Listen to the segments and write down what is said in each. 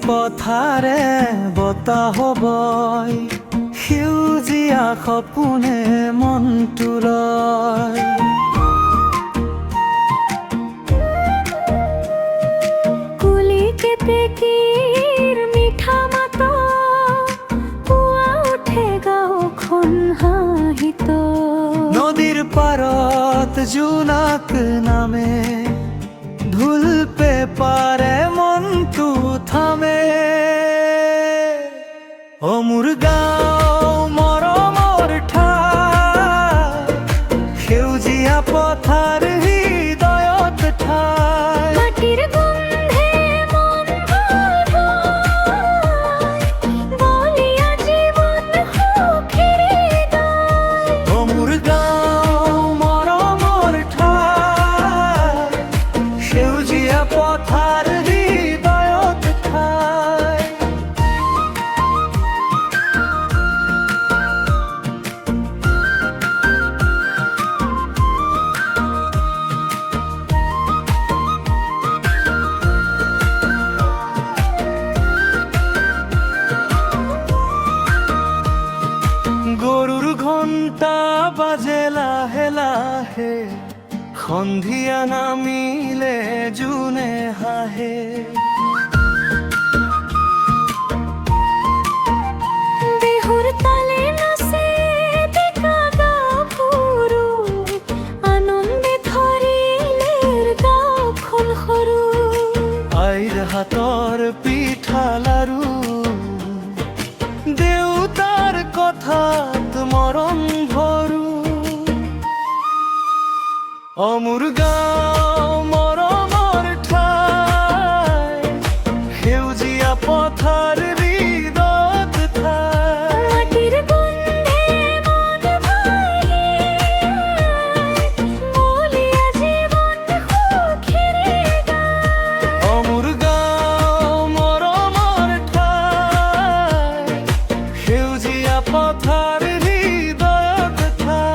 পথাৰে বতাহ বয়, সেউজীয়া সপোনে মনটো লয়। কুলি কেতেকীৰ মিঠা মাত, পুৱা উঠে গাঁওখন হাঁহিত। নদীৰ পাৰত জোনাক নামে, ঢোল পেপাৰে মনটো থামে। অ মোৰ গাঁও মৰমৰ ঠাই, সেউজীয়া পথাৰ হৃদয়ত ঠাই। মাটিৰ গোন্ধে মন ভাল হয়, বলিয়া জীৱন সুখেৰে গায়। অ মোৰ গাঁও মৰমৰ ঠাই, সেউজীয়া পথাৰ হৃদয়ত ঠাই। গৰুৰ ঘণ্টা বাজে লাহে লাহে, সন্ধিয়া নামিলে জোনে হাঁহে। বিহুৰ তালে নাচে ডেকা গাভৰু, আনন্দে ধৰিলেৰ গাঁওখন সৰু। আইৰ হাতৰ পিঠা লাৰু, দেউতাৰ কথাত মৰম ভৰো। অ মোৰ গাঁও মৰমৰ ঠাই, সেউজীয়া পথাৰ হৃদয়ত ঠাই। মাটিৰ গোন্ধে মন ভাহি আয়, বলিয়া জীৱন সুখেৰে গায়। অ মোৰ গাঁও মৰমৰ ঠাই, সেউজীয়া পথাৰ হৃদয়ত ঠাই।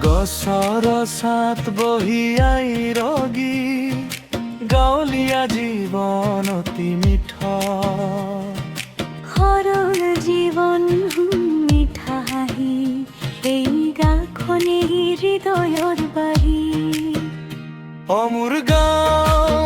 গছৰ ছাত বহি আই ৰগী, গাঁৱলীয়া জীৱন অতি মিঠা। সৰল জীৱন মিঠা হাঁহি, এই গাঁওখনেই হৃদয়ৰ বাৰী। অ মোৰ গাঁও